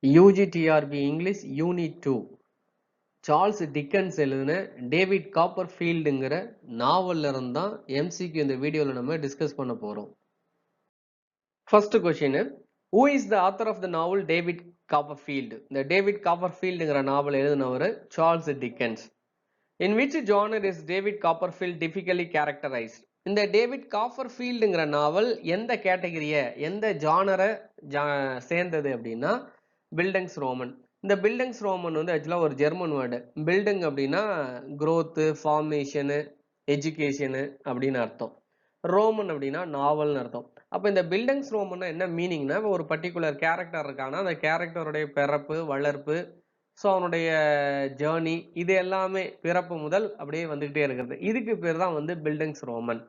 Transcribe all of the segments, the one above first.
UGTRB English Unit 2 Charles Dickens எழுதின David காப்பர்ஃபீல்டுங்கிற நாவல்ல இருந்து தான் எம்சிக்கு இந்த வீடியோவில் நம்ம டிஸ்கஸ் பண்ண போகிறோம். First question, who is the author of the novel David Copperfield? இந்த டேவிட் காப்பர்ஃபீல்டுங்கிற நாவல் எழுதினவர் Charles Dickens. In which genre is David Copperfield typically characterized? இந்த டேவிட் காப்பர்ஃபீல்டுங்கிற நாவல் எந்த கேட்டகரியை எந்த ஜானரை சேர்ந்தது அப்படின்னா பில்டங்ஸ் ரோமன். இந்த பில்டிங்ஸ் ரோமன் வந்து ஆக்சுவலாக ஒரு ஜெர்மன் வேர்டு. பில்டிங் அப்படின்னா க்ரோத்து, ஃபார்மேஷனு, எஜுகேஷனு அப்படின்னு அர்த்தம். ரோமன் அப்படின்னா நாவல்னு அர்த்தம். அப்போ இந்த பில்டிங்ஸ் ரோமன்னா என்ன மீனிங்னா, ஒரு பர்டிகுலர் கேரக்டர் இருக்கானா அந்த கேரக்டருடைய பிறப்பு, வளர்ப்பு, ஸோ அவனுடைய ஜேர்னி, இது எல்லாமே பிறப்பு முதல் அப்படியே வந்துகிட்டே இருக்கிறது. இதுக்கு பேர் தான் வந்து பில்டிங்ஸ் ரோமன்.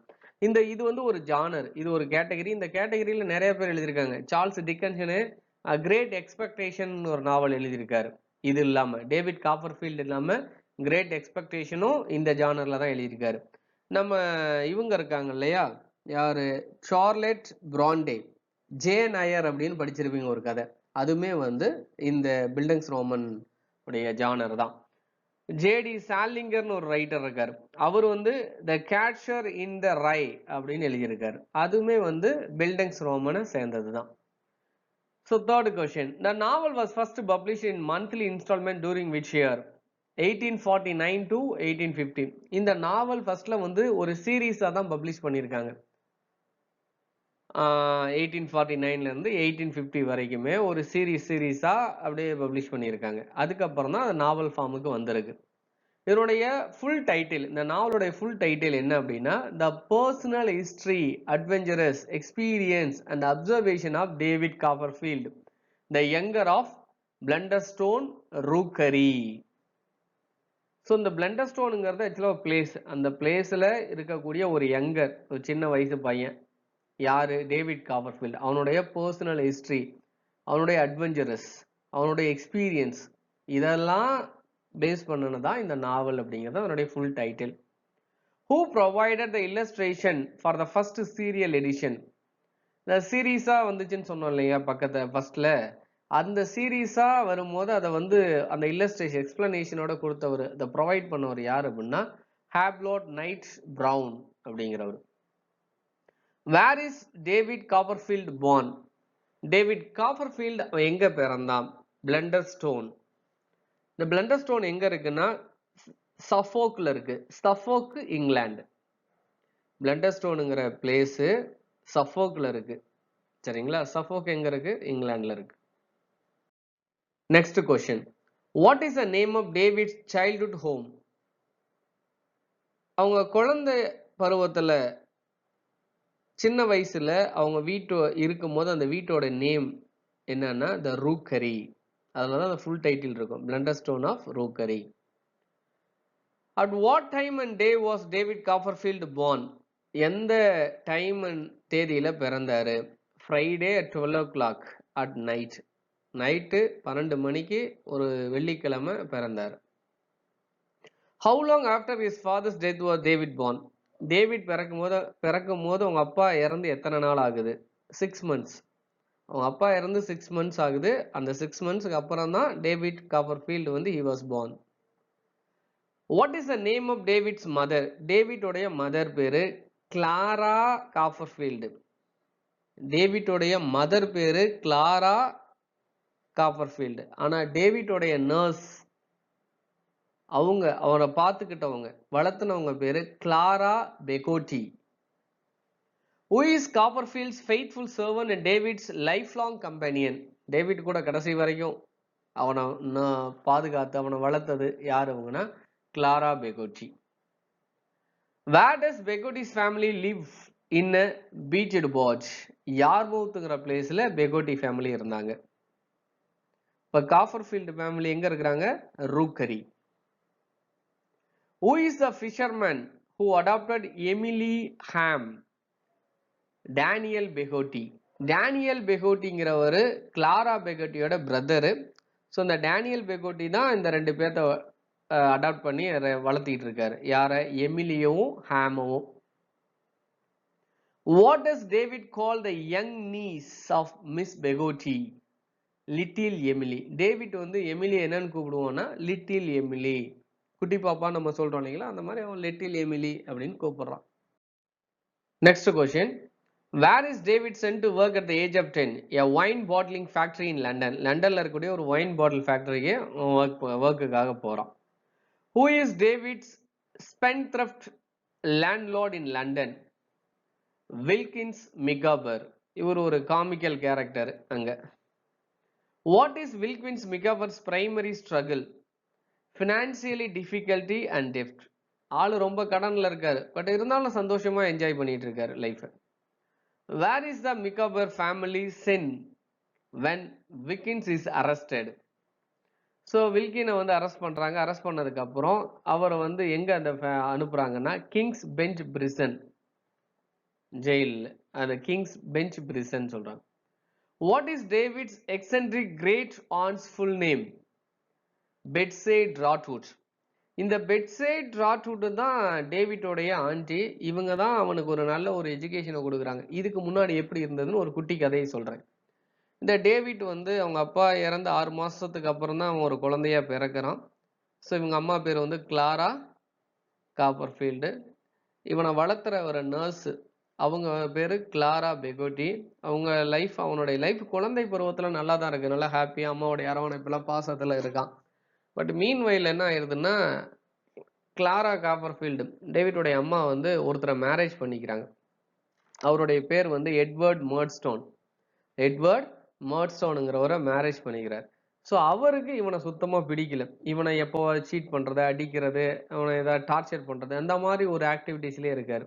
இது வந்து ஒரு ஜானர், இது ஒரு கேட்டகரி. இந்த கேட்டகரியில் நிறைய பேர் எழுதியிருக்காங்க. சார்ல்ஸ் டிக்கன்ஸனு கிரேட் எக்ஸ்பெக்டேஷன் ஒரு நாவல் எழுதியிருக்காரு. இது இல்லாம டேவிட் காப்பர்ஃபீல்டு இல்லாம கிரேட் எக்ஸ்பெக்டேஷனும் இந்த ஜானர்ல தான் எழுதியிருக்காரு. நம்ம இவங்க இருக்காங்க இல்லையா, யாரு, சார்லெட் பிராண்டே, ஜேன் ஐயர் அப்படின்னு படிச்சிருப்பீங்க ஒரு கதை. அதுவுமே வந்து இந்த பில்டிங்ஸ் ரோமன் உடைய ஜானர் தான். ஜேடி சாலிங்கர்னு ஒரு ரைட்டர் இருக்காரு. அவர் வந்து த கேட்சர் இன் த ரை அப்படின்னு எழுதியிருக்காரு. அதுவுமே வந்து பில்டிங்ஸ் ரோமனை சேர்ந்தது தான். So third question, the novel was first published in monthly installment during which year? 1849 to 1850. இந்த நாவல் ஃபர்ஸ்ட்ல வந்து ஒரு சீரீஸா தான் பப்ளிஷ் பண்ணியிருக்காங்க. 1849ல இருந்து 1850 வரைக்குமே ஒரு சீரீஸா அப்படியே பப்ளிஷ் பண்ணியிருக்காங்க. அதுக்கப்புறம் தான் அது நாவல் ஃபார்முக்கு வந்திருக்கு. இதனுடைய ஃபுல் டைட்டில், இந்த நாவலுடைய ஃபுல் டைட்டில் என்ன அப்படின்னா, the personal history, adventurous experience and observation of David Copperfield the younger of Blunderstone Rookery. So இந்த பிளண்டர்ஸ்டோனுங்கிறது ஆக்சுவலாக ஒரு பிளேஸ். அந்த பிளேஸில் இருக்கக்கூடிய ஒரு யங்கர், ஒரு சின்ன வயசு பையன், யாரு, டேவிட் காப்பர்ஃபீல்டு. அவனுடைய பர்சனல் ஹிஸ்டரி, அவனுடைய அட்வென்ச்சரஸ், அவனுடைய எக்ஸ்பீரியன்ஸ், இதெல்லாம் பேஸ் பண்ணனதான் இந்த நாவல் அப்படிங்கிறது அதனுடைய full title. Who provided the illustration for the first serial edition? இந்த சீரீஸா வந்துச்சுன்னு சொன்னோம் இல்லையா பக்கத்துல ஃபர்ஸ்ட்ல, அந்த சீரீஸா வரும்போது அதை வந்து அந்த இல்லஸ்ட்ரேஷன் எக்ஸ்பிளனேஷனோட கொடுத்தவர், அதை ப்ரொவைட் பண்ணவர் யார் அப்படின்னா ஹேப்லாட் நைட் பிரவுன் அப்படிங்கிறவர். Where is David Copperfield born? David Copperfield எங்க பிறந்தான்? பிளண்டர்ஸ்டோன். இந்த பிளண்டர்ஸ்டோன் எங்க இருக்குன்னா சஃபோக்ல இருக்கு. Suffolk, England. பிளண்டர்ஸ்டோனுங்கிற பிளேஸ் சஃபோக்ல இருக்கு. சரிங்களா? சஃபோக் எங்க இருக்கு? இங்கிலாந்துல இருக்கு. Next question, what is the name of David's childhood home? அவங்க குழந்தை பருவத்துல, சின்ன வயசுல அவங்க வீட்டு இருக்கும் போது அந்த வீட்டோட நேம் என்னன்னா த ரூக்கரி. அதனால அந்த ஃபுல் டைட்டில் இருக்கும், பிளண்டர்ஸ்டோன் of ரூக்கரி. At what time and day was David Copperfield born? எந்த டைம் அண்ட் தேதியில பிறந்தாரு? Friday at 12 o'clock at night. Night 12 மணிக்கு ஒரு வெள்ளிக்கிழமை பிறந்தார். How long after his father's death was David born? David பிறக்கும் போது அவங்க அப்பா இறந்து எத்தனை நாள் ஆகுது? 6 months. அவங்க அப்பா இறந்து 6 months ஆகுது. அந்த 6 monthsக்கு அப்புறம் தான் டேவிட் காப்பர்ஃபீல்டு வந்து he was born. What is the name of David's mother? David உடைய மதர் பேரு கிளாரா காப்பர்ஃபீல்டு. டேவிட் உடைய மதர் பேரு கிளாரா காப்பர்ஃபீல்டு. ஆனா டேவிட் உடைய நர்ஸ், அவனை பார்த்துக்கிட்டவங்க, வளர்த்துனவங்க பேரு Clara Peggotty. Who is Copperfield's faithful servant and David's lifelong companion? David கூட கடைசி வரைக்கும் அவனை பாதுகாத்து அவனை வளர்த்தது யார் அவங்கன்னா Clara Peggotty. Where does Begotti's family live in a beached barge? யார்மவுத்ங்கிற பிளேஸ்ல பெகோட்டி ஃபேமிலி இருந்தாங்க. இப்ப காப்பர்ஃபீல்டு ஃபேமிலி எங்க இருக்கிறாங்க? Rookery. Who is the fisherman who adopted Emily Ham? Daniel Peggotty. Daniel பெகோட்டிங்கிறவரு கிளாரா பெகோட்டியோட பிரதரு. ஸோ இந்த டேனியல் பெகோட்டி தான் இந்த ரெண்டு பேர்த்த அடாப்ட் பண்ணி வளர்த்திட்டு இருக்காரு. யார? எமிலியவும் ஹேமவும். What does David call the young niece of Miss Begoti? Little Emily. David வந்து எமிலி என்னன்னு கூப்பிடுவோம்னா லிட்டில் எமிலி. குட்டி பாப்பா நம்ம சொல்றோம் இல்லைங்களா, அந்த மாதிரி அவன் லிட்டில் எமிலி அப்படின்னு கூப்பிடுறான். Next question. Where is David sent to work at the age of 10? A wine bottling factory in London. லண்டன்ல இருக்கக்கூடிய ஒரு ஒயின் பாட்டில் ஃபேக்டரிக்கு ஒர்க்குக்காக போறான். Who is David's spendthrift landlord in London? Wilkins Micawber. இவர் ஒரு காமிக்கல் கேரக்டர் அங்க. What is Wilkins Micawber's primary struggle? Financially difficulty and debt. ஆளு ரொம்ப கடன்ல இருக்காரு, பட் இருந்தாலும் சந்தோஷமா என்ஜாய் பண்ணிட்டு இருக்காரு life. Where is the Micawber family sin when Wilkins is arrested? So வில்கினை வந்து அரெஸ்ட் பண்றாங்க. அரெஸ்ட் பண்ணதுக்கு அப்புறம் அவரை வந்து எங்க அந்த அனுப்புறாங்கன்னா கிங்ஸ் பெஞ்ச் பிரிசன் ஜெயில். அந்த கிங்ஸ் பெஞ்ச் பிரிசன் சொல்றாங்க. What is David's eccentric great aunt's full name? பெட்ஸே ட்ராட்வுட். இந்த பெட்ஸே ட்ராட்வுட் தான் டேவிட்டோடைய ஆண்டி. இவங்க தான் அவனுக்கு ஒரு நல்ல ஒரு எஜுகேஷனை கொடுக்குறாங்க. இதுக்கு முன்னாடி எப்படி இருந்ததுன்னு ஒரு குட்டி கதையை சொல்றேன். இந்த டேவிட் வந்து அவங்க அப்பா இறந்து 6 மாசத்துக்கு அப்புறம் தான் அவன் ஒரு குழந்தையா பிறக்கிறான். ஸோ இவங்க அம்மா பேர் வந்து கிளாரா காப்பர்ஃபீல்டு. இவனை வளர்த்துற ஒரு நர்ஸ், அவங்க பேரு கிளாரா பெகோட்டி. அவங்க லைஃப், அவனுடைய லைஃப் குழந்தை பருவத்தில் நல்லா தான் இருக்கு, நல்லா ஹாப்பியாக அம்மாவுடைய அரவணைப்பெல்லாம் பாசத்தில் இருக்கான். பட் மீன் வயல் என்ன ஆயிடுதுன்னா, கிளாரா காப்பர்ஃபீல்டு டேவிட்டோடைய அம்மா வந்து ஒருத்தரை மேரேஜ் பண்ணிக்கிறாங்க. அவருடைய பேர் வந்து எட்வர்ட் மர்ட்ஸ்டோன். எட்வர்ட் மர்ட்ஸ்டோனுங்கிறவரை மேரேஜ் பண்ணிக்கிறார். ஸோ அவருக்கு இவனை சுத்தமாக பிடிக்கல. இவனை எப்போ சீட் பண்ணுறது, அடிக்கிறது, அவனை ஏதாவது டார்ச்சர் பண்ணுறது, அந்த மாதிரி ஒரு ஆக்டிவிட்டீஸ்லேயே இருக்கார்.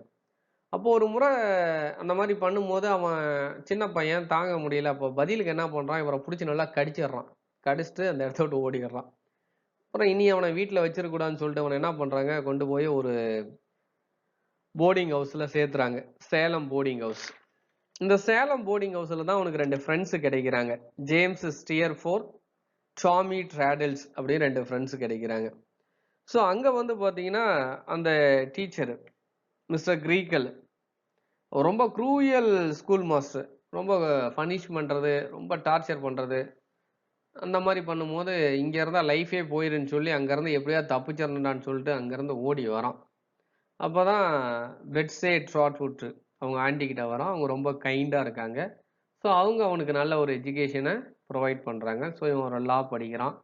அப்போ ஒரு முறை அந்த மாதிரி பண்ணும்போது அவன் சின்ன பையன் தாங்க முடியல. அப்போ பதிலுக்கு என்ன பண்ணுறான், இவரை பிடிச்சி நல்லா கடிச்சிடுறான். கடிச்சிட்டு அந்த இடத்த விட்டு ஓடிடுறான். அப்புறம் இனி அவனை வீட்டில் வச்சிருக்கூடாதுன்னு சொல்லிட்டு அவனை என்ன பண்ணுறாங்க, கொண்டு போய் ஒரு போர்டிங் ஹவுஸில் சேர்த்துறாங்க. Salem boarding house. இந்த சேலம் போர்டிங் ஹவுஸில் தான் அவனுக்கு 2 ஃப்ரெண்ட்ஸு கிடைக்கிறாங்க. ஜேம்ஸ் ஸ்டியர்ஃபோர்ட், டாமி ட்ராடல்ஸ் அப்படின்னு 2 ஃப்ரெண்ட்ஸு கிடைக்கிறாங்க. ஸோ அங்கே வந்து பார்த்தீங்கன்னா அந்த டீச்சர் மிஸ்டர் கிரீக்கல் ரொம்ப க்ரூயல் ஸ்கூல் மாஸ்டர். ரொம்ப பனிஷ் பண்ணுறது, ரொம்ப டார்ச்சர் பண்ணுறது, அந்த மாதிரி பண்ணும்போது இங்கே இருந்தால் லைஃபே போயிருன்னு சொல்லி அங்கேருந்து எப்படியாவது தப்பிச்சிடணுண்டான்னு சொல்லிட்டு அங்கேருந்து ஓடி வரான். அப்போ தான் பெட்ஸே ட்ராட்வுட் அவங்க ஆண்டிக்கிட்ட வரான். அவங்க ரொம்ப கைண்டாக இருக்காங்க. ஸோ அவங்க அவனுக்கு நல்ல ஒரு எஜுகேஷனை ப்ரொவைட் பண்ணுறாங்க. ஸோ இவன் ஒரு லா படிக்கிறான்.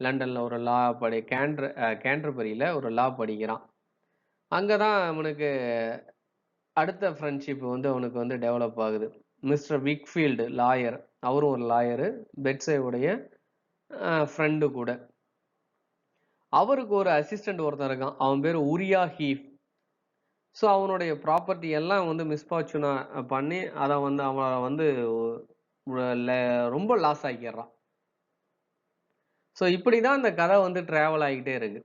லண்டனில் ஒரு லா கேண்டர்பரியில் ஒரு லா படிக்கிறான். அங்கே தான் அவனுக்கு அடுத்த ஃப்ரெண்ட்ஷிப் வந்து அவனுக்கு வந்து டெவலப் ஆகுது. மிஸ்டர் விக்ஃபீல்டு லாயர், அவரும் ஒரு லாயரு, பெட்ஸேவுடைய ஃப்ரெண்டு கூட. அவருக்கு ஒரு அசிஸ்டண்ட் ஒருத்தன் இருக்கான், அவன் பேர் உரியா ஹீஃப். ஸோ அவனுடைய ப்ராப்பர்ட்டி எல்லாம் வந்து மிஸ்ஃபார்ச்சூனா பண்ணி அதை வந்து அவனை வந்து ரொம்ப லாஸ் ஆக்கிடுறான். ஸோ இப்படி தான் இந்த கதை வந்து ட்ராவல் ஆகிட்டே இருக்கு.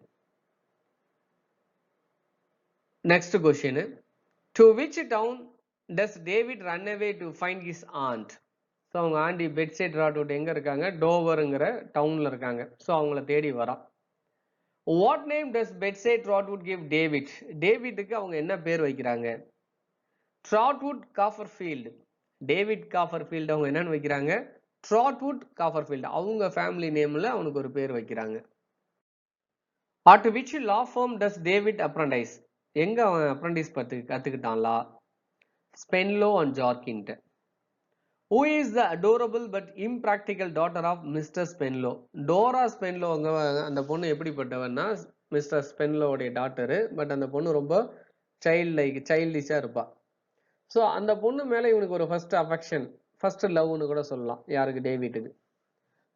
Next question. To which town does David run away to find his aunt? So அவங்க ஆண்டி பெட்ஸே ட்ராட்வுட் எங்கே இருக்காங்க, டோவருங்கிற டவுனில் இருக்காங்க. ஸோ அவங்கள தேடி வரான். What name does Betsey Trotwood give David? டேவிட்டுக்கு அவங்க என்ன பேர் வைக்கிறாங்க? ட்ராட்வுட் காப்பர்ஃபீல்டு. டேவிட் காப்பர்ஃபீல்டு அவங்க என்னன்னு வைக்கிறாங்க? ட்ராட்வுட் காப்பர்ஃபீல்டு. அவங்க ஃபேமிலி நேமில் அவனுக்கு ஒரு பேர் வைக்கிறாங்க. At which law firm does David apprentice? எங்கே அவன் அப்ரண்டிஸ் கற்றுக்கிட்டான் லா? ஸ்பென்லோ அண்ட் ஜார்கின்ட்ட. Who is the adorable but impractical daughter of Mr. Spenlow? Dora Spenlow அந்த பொண்ணு எப்படிப்பட்டவன்னா மிஸ்டர் ஸ்பென்லோடைய டாட்டரு. பட் அந்த பொண்ணு ரொம்ப சைல்டிஷாக இருப்பா. ஸோ அந்த பொண்ணு மேலே இவனுக்கு ஒரு ஃபர்ஸ்ட் அஃபெக்ஷன், ஃபர்ஸ்ட் லவ்னு கூட சொல்லலாம். யாருக்கு? டேவிட்டுக்கு.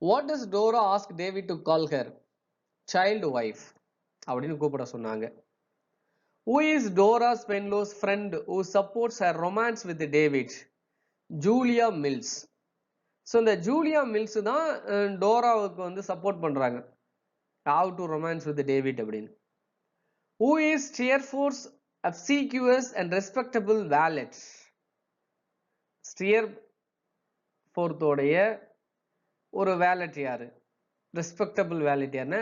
What does Dora ask David to call her? Child wife அப்படின்னு கூப்பிட சொன்னாங்க. Who is Dora Spenlow's friend who supports her romance with David? Julia Mills. So இந்த ஜூலியா மில்ஸ் தான் டோராவுக்கு வந்து சப்போர்ட் பண்றாங்க, how to romance with David அப்படின்னு. Who is Steerforth's obsequious and respectable valet? ஸ்டியர்ஃபோர்த்தோடைய ஒரு வேலட் யாரு? ரெஸ்பெக்டபிள் வேலட் யாருன்னா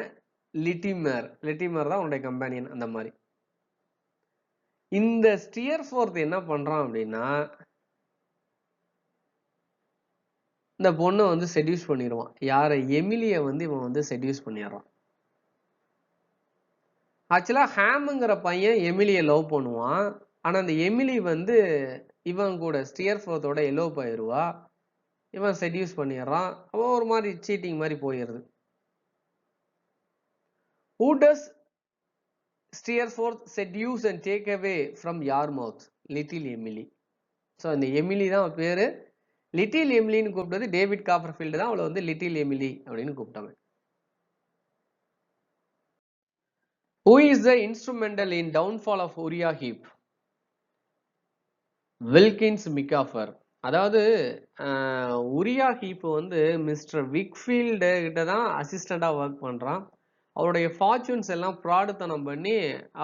லிட்டிமர். லிட்டிமர் தான் உன்னுடைய கம்பெனியன். அந்த மாதிரி இந்த ஸ்டியர்ஃபோர்த் என்ன பண்றான் அப்படின்னா, இந்த பொண்ணை வந்து செடியூஸ் பண்ணிடுவான். யாரை? எமிலியை வந்து இவன் வந்து செடியூஸ் பண்ணிடுறான். ஆக்சுவலாக ஹேமுங்கிற பையன் எமிலியை லவ் பண்ணுவான். ஆனால் அந்த எமிலி வந்து இவன் கூட ஸ்டியர்ஃபோர்த்தோட எலோப் ஆயிடுவா. இவன் செடியூஸ் பண்ணிடுறான். அவன் ஒரு மாதிரி சீட்டிங் மாதிரி போயிடுது. Who does Steerforth seduce and take away from Yarmouth? Little Emily. So அந்த எமிலி தான் பேரு. லிட்டில் எமிலின்னு கூப்பிட்டது டேவிட் காப்பர்ஃபீல்டு தான். அவளை வந்து லிட்டில் எமிலி அப்படின்னு கூப்பிட்டாங்க. Who is the instrumental in downfall of Uriah Heep? Wilkins Micawber. அதாவது உரியா ஹீப் வந்து மிஸ்டர் விக்ஃபீல்டு கிட்ட தான் அசிஸ்டண்டா ஒர்க் பண்றான். அவருடைய ஃபார்ச்சூன்ஸ் எல்லாம் ப்ராடுத்தனம் பண்ணி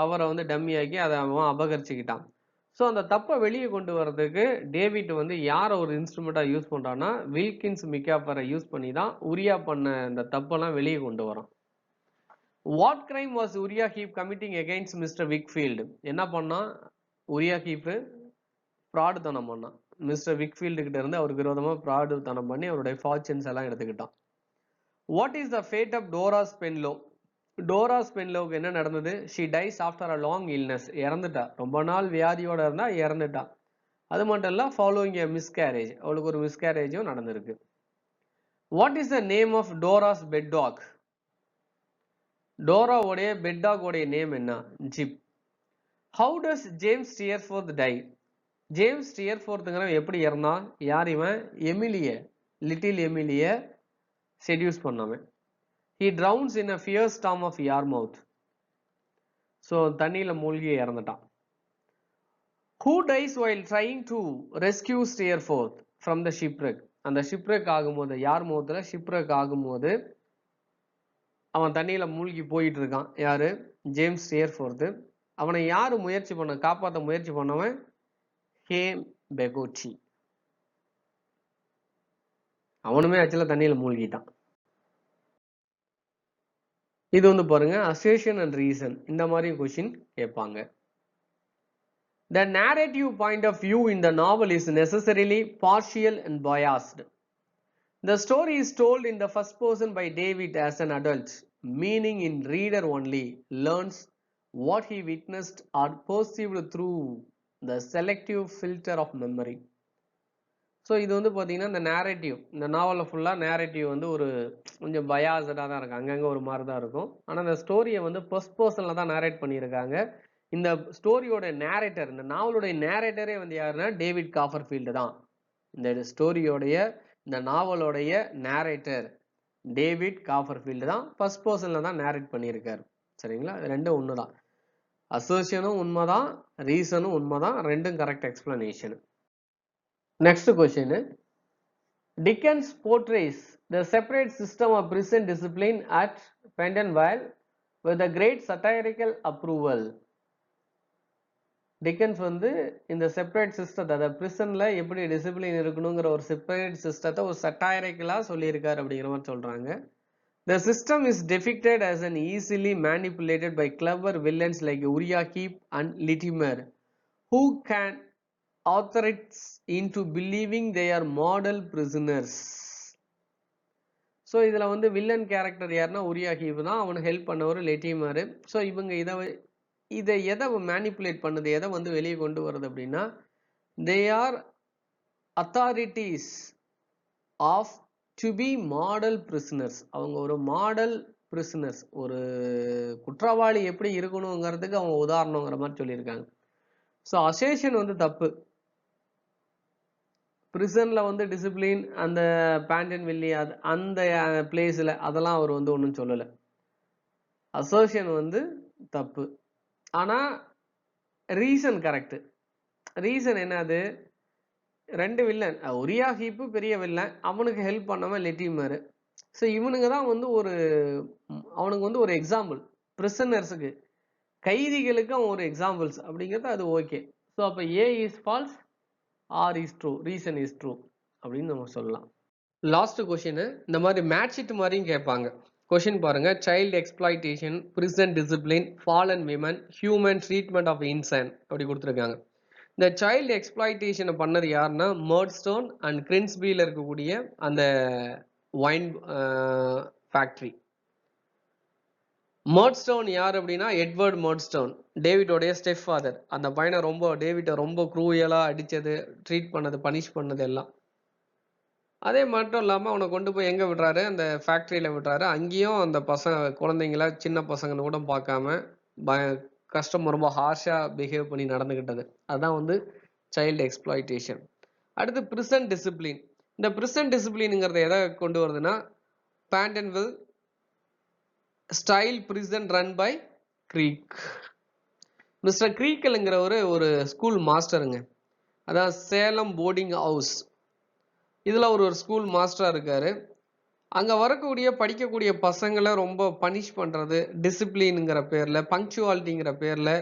அவரை வந்து டம்மியாக்கி அதை அவன் அபகரிச்சுக்கிட்டான். ஸோ அந்த தப்பை வெளியே கொண்டு வர்றதுக்கு டேவிட் வந்து யாரை ஒரு இன்ஸ்ட்ருமெண்ட்டாக யூஸ் பண்ணுறான்னா வில்கின்ஸ் மிக்காஃபரை யூஸ் பண்ணி தான் உரியா பண்ண இந்த தப்பெல்லாம் வெளியே கொண்டு வரான். What crime was Uriah Heep committing against mister Wickfield? என்ன பண்ணா உரியா ஹீப்பு? ப்ராடுத்தனம் பண்ணான். மிஸ்டர் விக்ஃபீல்டு கிட்ட இருந்து அவருக்கு விரோதமாக ப்ராடுத்தனம் பண்ணி அவருடைய ஃபார்ச்சூன்ஸ் எல்லாம் எடுத்துக்கிட்டான். What is the fate of Dora Spenlow? Dora ஸ்பென்லோவுக்கு என்ன நடந்தது? She dies after a long illness. இறந்துட்டா. ரொம்ப நாள் வியாதியோட இருந்தா இறந்துட்டா. அது மட்டும் இல்ல, ஃபாலோயிங் எ மிஸ்கேரேஜ். அவளுக்கு ஒரு மிஸ்கேரேஜும் நடந்திருக்கு. What is the name of Dora's pet dog? டோராவுடைய பெட் டாகோடைய நேம் என்ன? Jip. How does James Steerforth die? James ஸ்டியர்ஃபோர்த்துங்கிறவன் எப்படி இறந்தான்? யார் இவன்? எமிலிய, லிட்டில் எமிலிய செடியூஸ் பண்ணவன். He drowns in a fierce storm of Yarmouth. So தண்ணியில மூழ்கி இறந்துட்டான். Who dies while trying to rescue Steerforth from the shipwreck? அந்த ஷிப்ரெக் ஆகும்போது, யார்மவுத்ல ஷிப்ரெக் ஆகும்போது அவன் தண்ணியில மூழ்கி போயிட்டு இருக்கான். யாரு? ஜேம்ஸ் ஸ்டியர்ஃபோர்த். அவனை யாரு காப்பாற்ற முயற்சி பண்ணவன்? ஹேம் பெகோச்சி. அவனுமே ஆக்சுவலா தண்ணியில மூழ்கிட்டான். இது வந்து பாருங்க, அசோசியேஷன் அண்ட் ரீசன். இந்த மாதிரி கொஸ்டின் கேட்பாங்க. The narrative point of view in the novel is necessarily partial and biased. The story is told in the first person by David as an adult, meaning in reader only learns what he witnessed or perceived through the selective filter of memory. So இது வந்து பார்த்தீங்கன்னா இந்த narrative, இந்த நாவலில் ஃபுல்லாக narrative வந்து ஒரு கொஞ்சம் பயாஸ்டாக தான் இருக்கும். அங்கங்கே ஒரு மாதிரி தான் இருக்கும். ஆனால் இந்த ஸ்டோரியை வந்து ஃபர்ஸ்ட் பர்சனில் தான் நேரேட் பண்ணியிருக்காங்க. இந்த ஸ்டோரியோட நேரேட்டர், இந்த நாவலுடைய நேரேட்டரே வந்து யாருன்னா டேவிட் காப்பர்ஃபீல்டு தான். இந்த ஸ்டோரியோடைய, இந்த நாவலோடைய நேரேட்டர் டேவிட் காப்பர்ஃபீல்டு தான். ஃபர்ஸ்ட் பர்சனில் தான் நேரேட் பண்ணியிருக்காரு. சரிங்களா? ரெண்டும் ஒன்று தான். அசோசியனும் உண்மை தான், ரீசனும் உண்மை தான். ரெண்டும் correct explanation. Next question. Dickens portrays the separate system of prison discipline at Pentonville with a great satirical approval. Dickens வந்து இந்த செப்பரேட் சிஸ்டத்தை, அதாவது பிரிசன்ல எப்படி டிசிப்ளின் இருக்கணுங்கிற ஒரு செப்பரேட் சிஸ்டத்தை ஒரு சட்டாரிக்கலா சொல்லியிருக்காரு அப்படிங்கிற மாதிரி சொல்றாங்க. The system is depicted as an easily manipulated by clever villains like Uriah Heep and Latimer, who can authorities into believing they are model prisoners. So இதில் வந்து வில்லன் கேரக்டர் யாருன்னா உரியா ஹீப் தான். அவனுக்கு ஹெல்ப் பண்ணவர் லெட்டிமர். ஸோ இவங்க இதை எதை manipulate பண்ணுது, எதை வந்து வெளியே கொண்டு வருது அப்படின்னா, they are authorities of to be model prisoners. அவங்க ஒரு மாடல் பிரிசனர்ஸ், ஒரு குற்றவாளி எப்படி இருக்கணுங்கிறதுக்கு அவங்க உதாரணங்கிற மாதிரி சொல்லியிருக்காங்க. ஸோ அசோசியேஷன் வந்து தப்பு. பிரிசன்ல வந்து டிசிப்ளின், அந்த பேண்டன்வில்லி அந்த பிளேஸில் அதெல்லாம் அவர் வந்து ஒன்றும் சொல்லலை. அசோசியேஷன் வந்து தப்பு. ஆனால் ரீசன் கரெக்டு. ரீசன் என்னது? ரெண்டு வில்லன், உரியா ஹீப்பு பெரிய வில்லன், அவனுக்கு ஹெல்ப் பண்ணவன் லெட்டிமர். ஸோ இவனுங்க தான் வந்து அவனுக்கு வந்து ஒரு எக்ஸாம்பிள். பிரிசனர்ஸுக்கு, கைதிகளுக்கு அவன் ஒரு எக்ஸாம்பிள்ஸ் அப்படிங்கிறது அது ஓகே. ஸோ அப்போ A is false, R is true, reason is true அப்படின்னு நம்ம சொல்லலாம். லாஸ்ட் கொஸ்டின், இந்த மாதிரி மேட்ச் இட் மாதிரியும் கேட்பாங்க. கொஸ்டின் பாருங்க. Child exploitation, prison discipline, fallen women, human treatment of insane அப்படி கொடுத்துருக்காங்க. இந்த சைல்டு எக்ஸ்பிளாய்டேஷனை பண்ணது யாருன்னா மர்ட்ஸ்டோன் அண்ட் கிரின்ஸ்பியில் இருக்கக்கூடிய அந்த வைன் ஃபேக்ட்ரி. மர்ட்ஸ்டோன் யார் அப்படின்னா எட்வர்ட் மர்ட்ஸ்டோன், டேவிடோடைய ஸ்டெப் ஃபாதர். அந்த பையனை டேவிட்டை ரொம்ப க்ரூயலாக அடித்தது, ட்ரீட் பண்ணது, பனிஷ் பண்ணது எல்லாம். அதே மட்டும் இல்லாமல் அவனை கொண்டு போய் எங்கே விடுறாரு, அந்த ஃபேக்ட்ரியில் விடுறாரு. அங்கேயும் அந்த குழந்தைங்கள சின்ன பசங்கன்னு கூட பார்க்காம கஷ்டம் ரொம்ப ஹார்ஷாக பிஹேவ் பண்ணி நடந்துக்கிட்டது. அதுதான் சைல்டு எக்ஸ்பிளாய்டேஷன். அடுத்து பிரிசன் டிசிப்ளின். இந்த பிரிசன் டிசிப்ளினுங்கிறத எதை கொண்டு வருதுன்னா Pentonville style prison run by Creakle. Mister க்ரீக்கலுங்கிறவர் ஒரு ஸ்கூல் மாஸ்டருங்க. அதான் சேலம் போர்டிங் ஹவுஸ், இதில் ஒரு ஸ்கூல் மாஸ்டராக இருக்கார். அங்கே வரக்கூடிய படிக்கக்கூடிய பசங்களை ரொம்ப பனிஷ் பண்ணுறது, டிசிப்ளினுங்கிற பேரில், பங்க்சுவாலிட்டிங்கிற பேரில்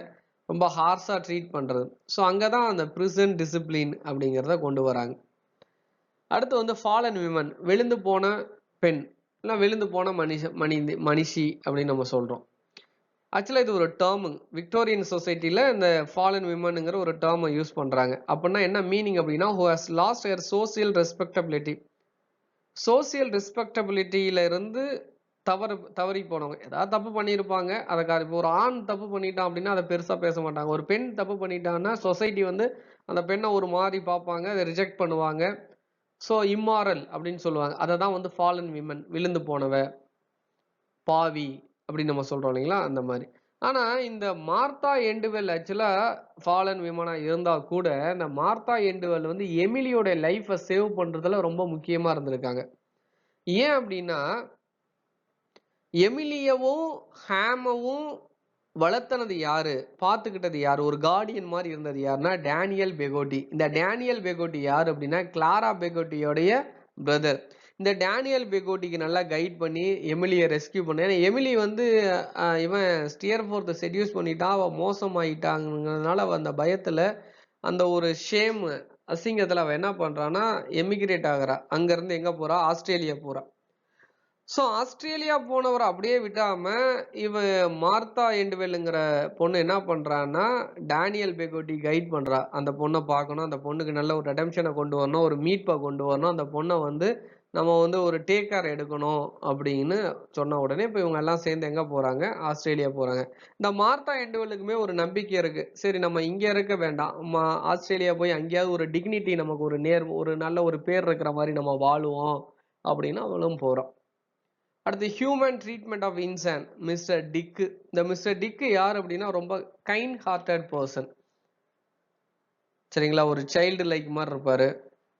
ரொம்ப ஹார்ஸாக ட்ரீட் பண்ணுறது. ஸோ அங்கே தான் அந்த பிரிசன் டிசிப்ளின் அப்படிங்கிறத கொண்டு வராங்க. அடுத்து ஃபாலன் விமன், விழுந்து போன பெண், இல்லை விழுந்து போன மனுஷி அப்படின்னு நம்ம சொல்கிறோம். ஆக்சுவலாக இது ஒரு டேர்மு. விக்டோரியன் சொசைட்டியில் இந்த ஃபாலன் விமனுங்கிற ஒரு டேர்மை யூஸ் பண்ணுறாங்க. அப்படின்னா என்ன மீனிங் அப்படின்னா who has lost her social respectability. Social ரெஸ்பெக்டபிலிட்டியில இருந்து தவறி போனவங்க, ஏதாவது தப்பு பண்ணியிருப்பாங்க. அதை இப்போ ஒரு ஆண் தப்பு பண்ணிட்டான் அப்படின்னா அதை பெருசாக பேச மாட்டாங்க. ஒரு பெண் தப்பு பண்ணிட்டான்னா சொசைட்டி அந்த பெண்ணை ஒரு மாதிரி பார்ப்பாங்க, அதை ரிஜெக்ட் பண்ணுவாங்க. ஸோ இம்மாரல் அப்படின்னு சொல்லுவாங்க. அதை தான் ஃபாலன் விமன், விழுந்து போனவ, பாவி அப்படின்னு நம்ம சொல்கிறோம் இல்லைங்களா, அந்த மாதிரி. ஆனால் இந்த மார்த்தா எண்டுவெல் ஆக்சுவலாக ஃபாலன் விமனாக இருந்தால் கூட இந்த மார்த்தா எண்டுவெல் எமிலியோட லைஃப்பை சேவ் பண்ணுறதுல ரொம்ப முக்கியமாக இருந்திருக்காங்க. ஏன் அப்படின்னா எமிலியவும் ஹேமவும் வளர்த்தனது யாரு, பார்த்துக்கிட்டது யாரு, ஒரு கார்டியன் மாதிரி இருந்தது யாருன்னா டேனியல் பெகோட்டி. இந்த டேனியல் பெகோட்டி யார் அப்படின்னா கிளாரா பெகோட்டியோடைய பிரதர். இந்த டேனியல் பெகோட்டிக்கு நல்லா கைட் பண்ணி எமிலியை ரெஸ்கியூ பண்ண. ஏன்னா எமிலி இவன் ஸ்டியர்ஃபோர்த்தை செடியூஸ் பண்ணிட்டான், அவள் மோசமாயிட்டாங்கிறதுனால அந்த பயத்தில் அந்த ஒரு ஷேம் அசிங்கத்தில் அவள் என்ன பண்ணுறான்னா எமிகிரேட் ஆகிறா. அங்கேருந்து எங்கே போகிறா, ஆஸ்திரேலியா போகிறா. ஸோ ஆஸ்திரேலியா போனவரை அப்படியே விட்டாம மார்த்தா எண்டுவெல்லுங்கிற பொண்ணு என்ன பண்றான்னா டேனியல் பெகோட்டி கைட் பண்றா. அந்த பொண்ணை பார்க்கணும், அந்த பொண்ணுக்கு நல்ல ஒரு ரெடெம்ஷனை கொண்டு வரணும், ஒரு மீட்பை கொண்டு வரணும், அந்த பொண்ணை நம்ம ஒரு டேக் கேர் எடுக்கணும் அப்படின்னு சொன்ன உடனே இப்போ இவங்க எல்லாம் சேர்ந்து எங்கே போகிறாங்க, ஆஸ்திரேலியா போகிறாங்க. இந்த மார்த்தா எண்டுவெல்லுக்குமே ஒரு நம்பிக்கை இருக்குது. சரி நம்ம இங்கே இருக்க வேண்டாம், ஆஸ்திரேலியா போய் அங்கேயாவது ஒரு டிக்னிட்டி, நமக்கு ஒரு நல்ல ஒரு பேர் இருக்கிற மாதிரி நம்ம வாழுவோம் அப்படின்னு அவளும் போகிறோம். அடுத்து human treatment of insane, mister Tuke. இந்த மிஸ்டர் டிக்கு யார் அப்படின்னா ரொம்ப கைண்ட் ஹார்ட்டட் பர்சன். சரிங்களா, ஒரு சைல்டு லைக் மாதிரி இருப்பார்.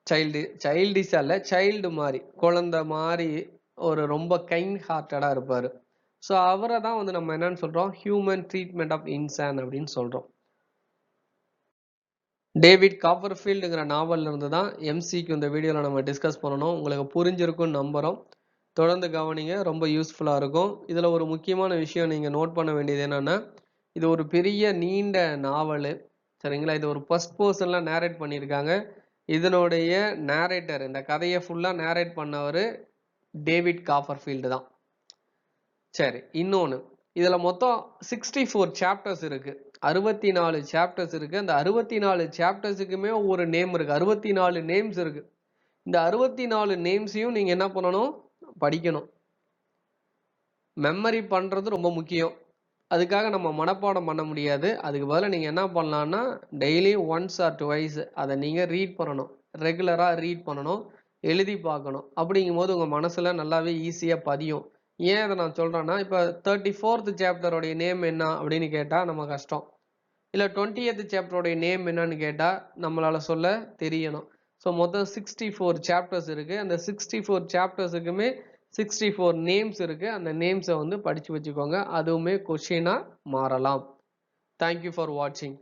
சைல்டிஷா இல்லை, சைல்டு மாதிரி, குழந்தை மாதிரி, ஒரு ரொம்ப கைண்ட் ஹார்ட்டடாக இருப்பார். ஸோ அவரை தான் நம்ம என்னன்னு சொல்கிறோம், ஹியூமன் ட்ரீட்மெண்ட் ஆஃப் இன்சான் அப்படின்னு சொல்கிறோம். டேவிட் காப்பர்ஃபீல்டுங்கிற நாவல்ல இருந்து தான் எம்சிக்கு இந்த வீடியோவில் நம்ம டிஸ்கஸ் பண்ணணும். உங்களுக்கு புரிஞ்சிருக்குன்னு நம்புகிறோம். தொடர்ந்து கவனிங்க, ரொம்ப யூஸ்ஃபுல்லாக இருக்கும். இதில் ஒரு முக்கியமான விஷயம் நீங்கள் நோட் பண்ண வேண்டியது என்னென்னா, இது ஒரு பெரிய நீண்ட நாவல். சரிங்களா, இது ஒரு ஃபர்ஸ்ட் பர்சனில் நேரேட் பண்ணியிருக்காங்க. இதனுடைய நேரேட்டர், இந்த கதையை ஃபுல்லாக நேரேட் பண்ணவர் டேவிட் காப்பர்ஃபீல்டு தான். சரி, இன்னொன்று, இதில் மொத்தம் 64 சாப்டர்ஸ் இருக்குது. 64 சாப்டர்ஸ் இருக்குது. அந்த 64 சாப்டர்ஸுக்குமே ஒரு நேம் இருக்குது. 64 நேம்ஸ் இருக்குது. இந்த 64 நேம்ஸையும் நீங்கள் என்ன பண்ணணும், படிக்கணும். மெமரி பண்ணுறது ரொம்ப முக்கியம். அதுக்காக நம்ம மனப்பாடம் பண்ண முடியாது. அதுக்கு பதிலாக நீங்கள் என்ன பண்ணலான்னா டெய்லி ஒன்ஸ் ஆர் டுவைஸ் அதை நீங்கள் ரீட் பண்ணணும். ரெகுலராக ரீட் பண்ணணும், எழுதி பார்க்கணும். அப்படிங்கும்போது உங்கள் மனசில் நல்லாவே ஈஸியாக பதியும். ஏன் அதை நான் சொல்கிறேன்னா, இப்போ 34th சாப்டருடைய நேம் என்ன அப்படின்னு கேட்டால் நம்ம கஷ்டம். இல்லை 20th சாப்டருடைய நேம் என்னன்னு கேட்டால் நம்மளால் சொல்ல தெரியணும். ஸோ மொத்தம் 64 சாப்டர்ஸ் இருக்குது. அந்த 64 சாப்டர்ஸுக்குமே 64 நேம்ஸ் இருக்குது. அந்த நேம்ஸை படித்து வச்சுக்கோங்க. அதுவுமே கொஷினாக மாறலாம். தேங்க்யூ ஃபார் வாட்சிங்.